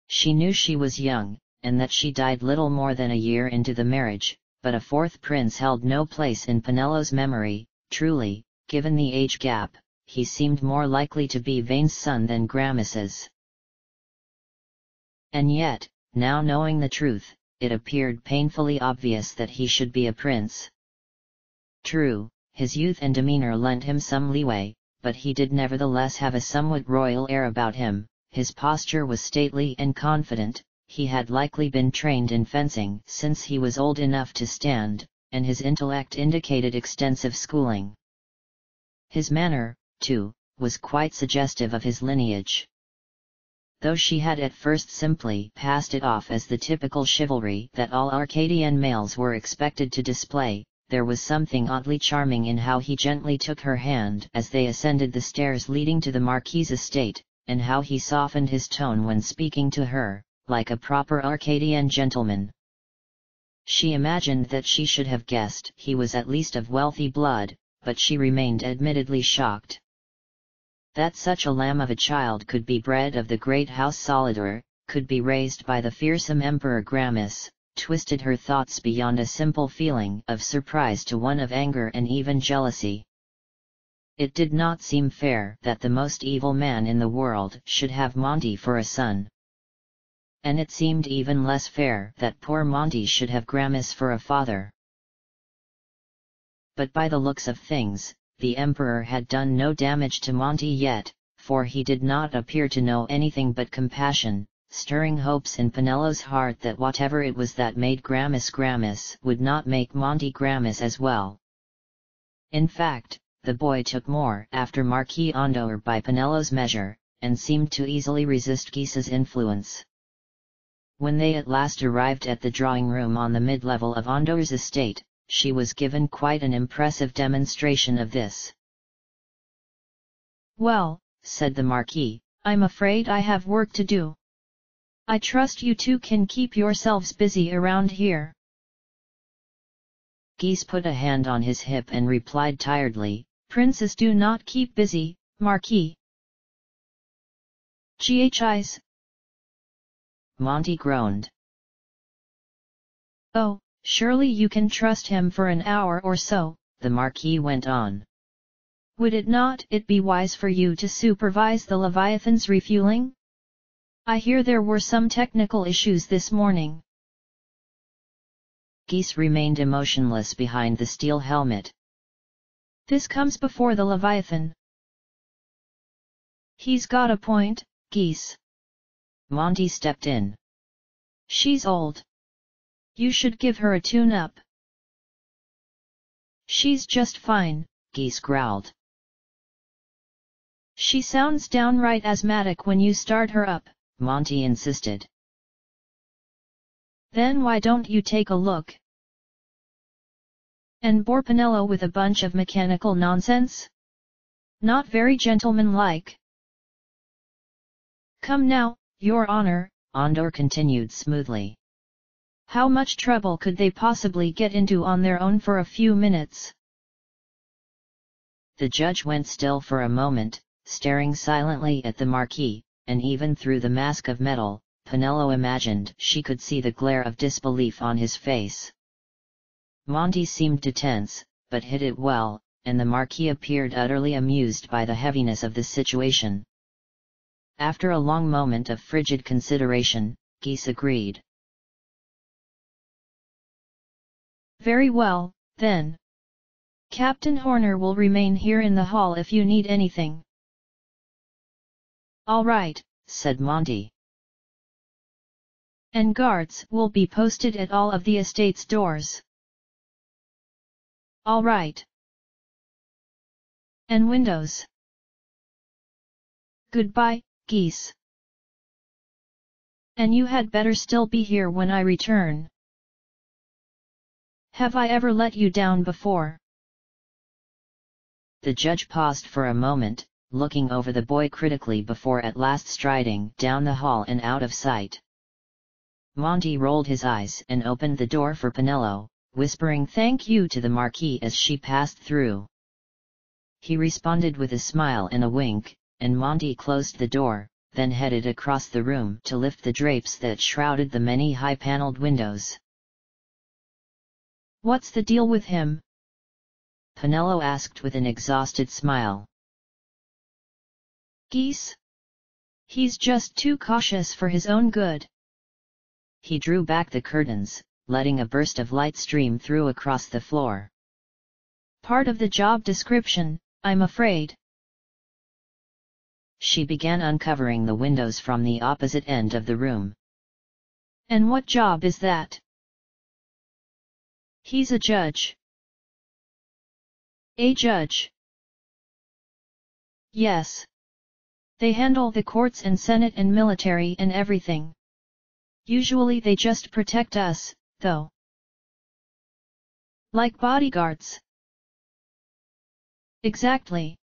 She knew she was young, and that she died little more than a year into the marriage, but a fourth prince held no place in Penelo's memory. Truly, given the age gap, he seemed more likely to be Vane's son than Grammis's. And yet, now knowing the truth, it appeared painfully obvious that he should be a prince. True, his youth and demeanor lent him some leeway, but he did nevertheless have a somewhat royal air about him. His posture was stately and confident. He had likely been trained in fencing since he was old enough to stand, and his intellect indicated extensive schooling. His manner, too, was quite suggestive of his lineage. Though she had at first simply passed it off as the typical chivalry that all Arcadian males were expected to display, there was something oddly charming in how he gently took her hand as they ascended the stairs leading to the Marquis' estate, and how he softened his tone when speaking to her, like a proper Arcadian gentleman. She imagined that she should have guessed he was at least of wealthy blood, but she remained admittedly shocked. That such a lamb of a child could be bred of the great house Solidar, could be raised by the fearsome Emperor Grammis, twisted her thoughts beyond a simple feeling of surprise to one of anger and even jealousy. It did not seem fair that the most evil man in the world should have Monty for a son. And it seemed even less fair that poor Monty should have Grammis for a father. But by the looks of things, the Emperor had done no damage to Monty yet, for he did not appear to know anything but compassion, stirring hopes in Penelo's heart that whatever it was that made Grammis Grammis would not make Monty Grammis as well. In fact, the boy took more after Marquis Andor by Penelo's measure, and seemed to easily resist Guise's influence. When they at last arrived at the drawing room on the mid-level of Andor's estate, she was given quite an impressive demonstration of this. "Well," said the Marquis, "I'm afraid I have work to do. I trust you two can keep yourselves busy around here." Guise put a hand on his hip and replied tiredly, "Princes do not keep busy, Marquis." "Ghis." Monty groaned. "Oh, surely you can trust him for an hour or so," the Marquis went on. "Would it not be wise for you to supervise the Leviathan's refueling? I hear there were some technical issues this morning." Guise remained emotionless behind the steel helmet. "This comes before the Leviathan." He's got a point, Geese. Monty stepped in. She's old. You should give her a tune-up. She's just fine, Geese growled. She sounds downright asthmatic when you start her up, Monty insisted. Then why don't you take a look and bore Penelo with a bunch of mechanical nonsense? Not very gentlemanlike. Come now, Your Honor, Andor continued smoothly. How much trouble could they possibly get into on their own for a few minutes? The judge went still for a moment, staring silently at the Marquis, and even through the mask of metal, Penelo imagined she could see the glare of disbelief on his face. Monty seemed to tense, but hid it well, and the Marquis appeared utterly amused by the heaviness of the situation. After a long moment of frigid consideration, Geese agreed. Very well, then. Captain Horner will remain here in the hall if you need anything. All right, said Monty. And guards will be posted at all of the estate's doors. All right. And windows. Goodbye, Geese. And you had better still be here when I return. Have I ever let you down before? The judge paused for a moment, looking over the boy critically before at last striding down the hall and out of sight. Monty rolled his eyes and opened the door for Penelo, whispering thank you to the Marquis as she passed through. He responded with a smile and a wink, and Monty closed the door, then headed across the room to lift the drapes that shrouded the many high-paneled windows. What's the deal with him? Penelo asked with an exhausted smile. Geese? He's just too cautious for his own good. He drew back the curtains, letting a burst of light stream through across the floor. Part of the job description, I'm afraid. She began uncovering the windows from the opposite end of the room. And what job is that? He's a judge. A judge? Yes. They handle the courts and Senate and military and everything. Usually they just protect us, though. Like bodyguards. Exactly.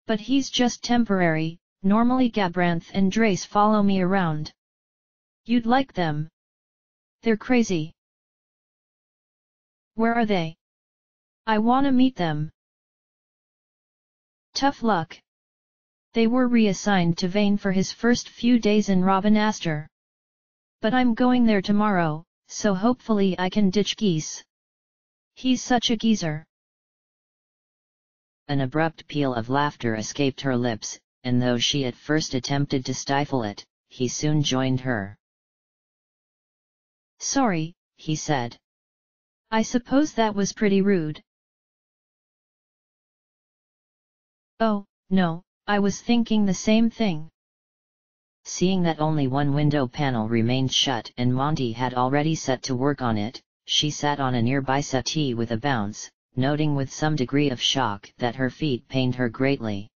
But he's just temporary, normally Gabranth and Drace follow me around. You'd like them. They're crazy. Where are they? I wanna meet them. Tough luck. They were reassigned to Vane for his first few days in Robinaster. But I'm going there tomorrow, so hopefully I can ditch Geese. He's such a geezer. An abrupt peal of laughter escaped her lips, and though she at first attempted to stifle it, he soon joined her. Sorry, he said. I suppose that was pretty rude. Oh, no, I was thinking the same thing. Seeing that only one window panel remained shut and Monty had already set to work on it, she sat on a nearby settee with a bounce, noting with some degree of shock that her feet pained her greatly.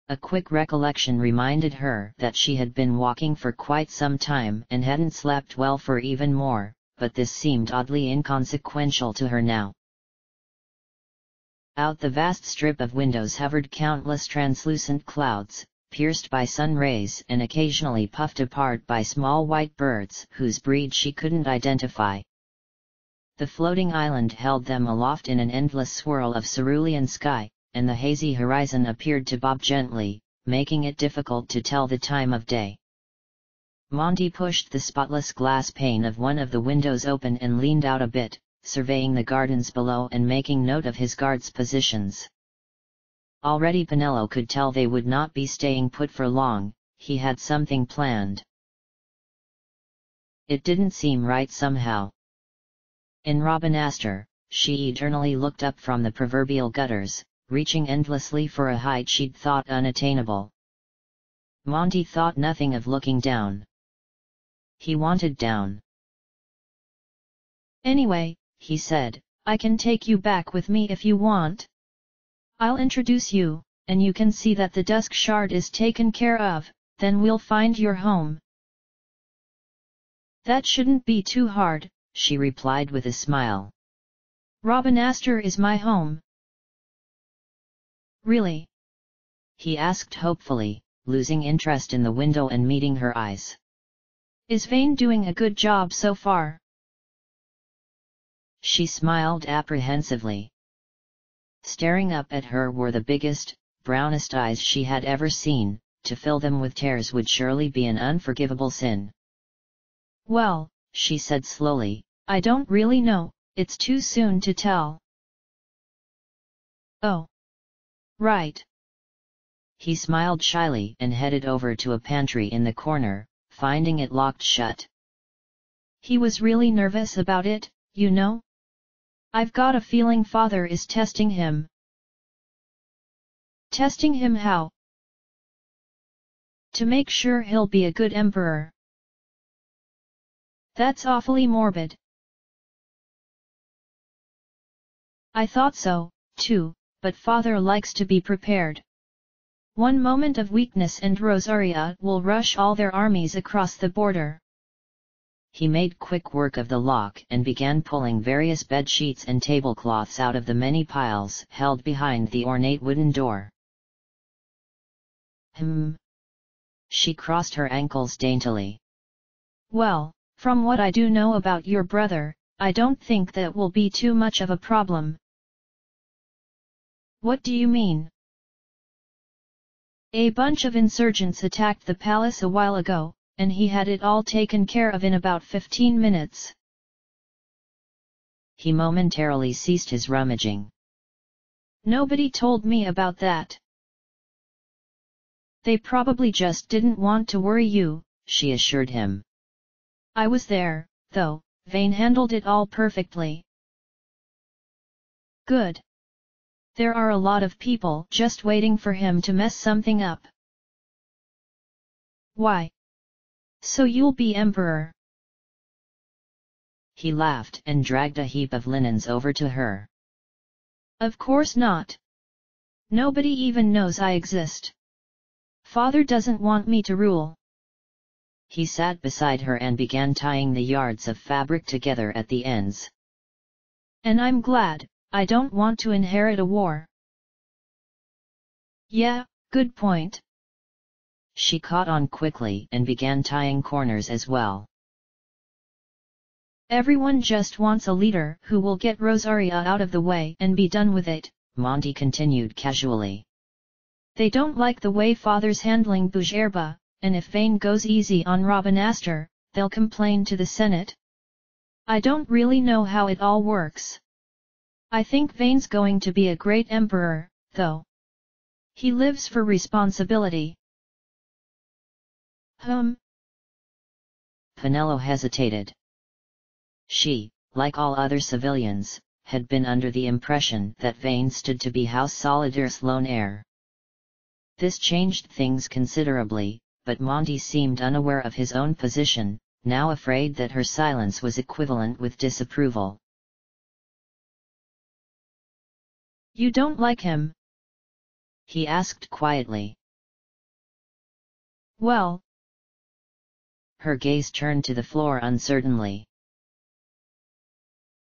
A quick recollection reminded her that she had been walking for quite some time and hadn't slept well for even more, but this seemed oddly inconsequential to her now. Out the vast strip of windows hovered countless translucent clouds, pierced by sun rays and occasionally puffed apart by small white birds whose breed she couldn't identify. The floating island held them aloft in an endless swirl of cerulean sky, and the hazy horizon appeared to bob gently, making it difficult to tell the time of day. Monty pushed the spotless glass pane of one of the windows open and leaned out a bit, surveying the gardens below and making note of his guards' positions. Already Penelo could tell they would not be staying put for long, he had something planned. It didn't seem right somehow. In Robinaster, she eternally looked up from the proverbial gutters, reaching endlessly for a height she'd thought unattainable, Monty thought nothing of looking down. He wanted down. Anyway, he said, I can take you back with me if you want. I'll introduce you, and you can see that the Dusk Shard is taken care of, then we'll find your home. That shouldn't be too hard, she replied with a smile. Rabanastre is my home. Really? He asked hopefully, losing interest in the window and meeting her eyes. Is Vane doing a good job so far? She smiled apprehensively. Staring up at her were the biggest, brownest eyes she had ever seen. To fill them with tears would surely be an unforgivable sin. Well, she said slowly, I don't really know, it's too soon to tell. Oh. Right. He smiled shyly and headed over to a pantry in the corner, finding it locked shut. He was really nervous about it, you know? I've got a feeling Father is testing him. Testing him how? To make sure he'll be a good emperor. That's awfully morbid. I thought so, too, but Father likes to be prepared. One moment of weakness and Rosaria will rush all their armies across the border. He made quick work of the lock and began pulling various bed sheets and tablecloths out of the many piles held behind the ornate wooden door. She crossed her ankles daintily. Well, from what I do know about your brother, I don't think that will be too much of a problem. What do you mean? A bunch of insurgents attacked the palace a while ago, and he had it all taken care of in about 15 minutes. He momentarily ceased his rummaging. Nobody told me about that. They probably just didn't want to worry you, she assured him. I was there, though. Vane handled it all perfectly. Good. There are a lot of people just waiting for him to mess something up. Why? So you'll be emperor? He laughed and dragged a heap of linens over to her. Of course not. Nobody even knows I exist. Father doesn't want me to rule. He sat beside her and began tying the yards of fabric together at the ends. And I'm glad, I don't want to inherit a war. Yeah, good point. She caught on quickly and began tying corners as well. Everyone just wants a leader who will get Rosaria out of the way and be done with it, Monty continued casually. They don't like the way Father's handling Bougerba, and if Vane goes easy on Rabanastre, they'll complain to the Senate. I don't really know how it all works. I think Vane's going to be a great emperor, though. He lives for responsibility. Penelo hesitated. She, like all other civilians, had been under the impression that Vane stood to be House Solidar's lone heir. This changed things considerably, but Monty seemed unaware of his own position, now afraid that her silence was equivalent with disapproval. You don't like him? He asked quietly. Well. Her gaze turned to the floor uncertainly.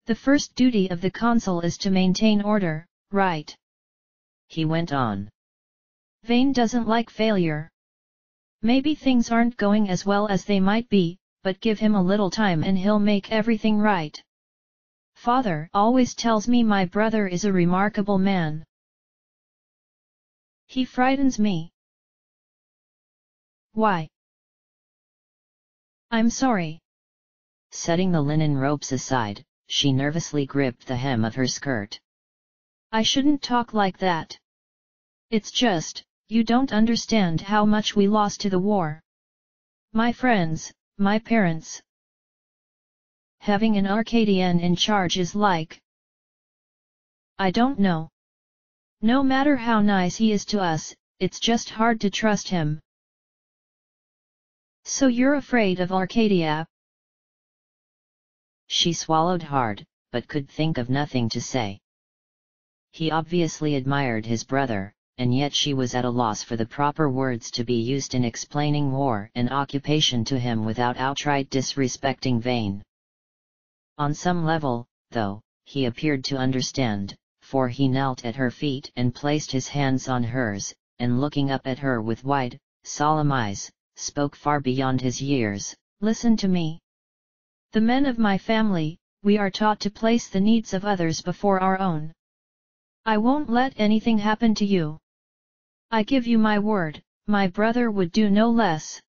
The first duty of the consul is to maintain order, right? He went on. Vane doesn't like failure. Maybe things aren't going as well as they might be, but give him a little time and he'll make everything right. Father always tells me my brother is a remarkable man. He frightens me. Why? I'm sorry. Setting the linen ropes aside, she nervously gripped the hem of her skirt. I shouldn't talk like that. It's just, you don't understand how much we lost to the war. My friends, my parents. Having an Arcadian in charge is like... I don't know. No matter how nice he is to us, it's just hard to trust him. So you're afraid of Arcadia? She swallowed hard, but could think of nothing to say. He obviously admired his brother, and yet she was at a loss for the proper words to be used in explaining war and occupation to him without outright disrespecting Vane. On some level, though, he appeared to understand, for he knelt at her feet and placed his hands on hers, and looking up at her with wide, solemn eyes, spoke far beyond his years. Listen to me. The men of my family, we are taught to place the needs of others before our own. I won't let anything happen to you. I give you my word, my brother would do no less.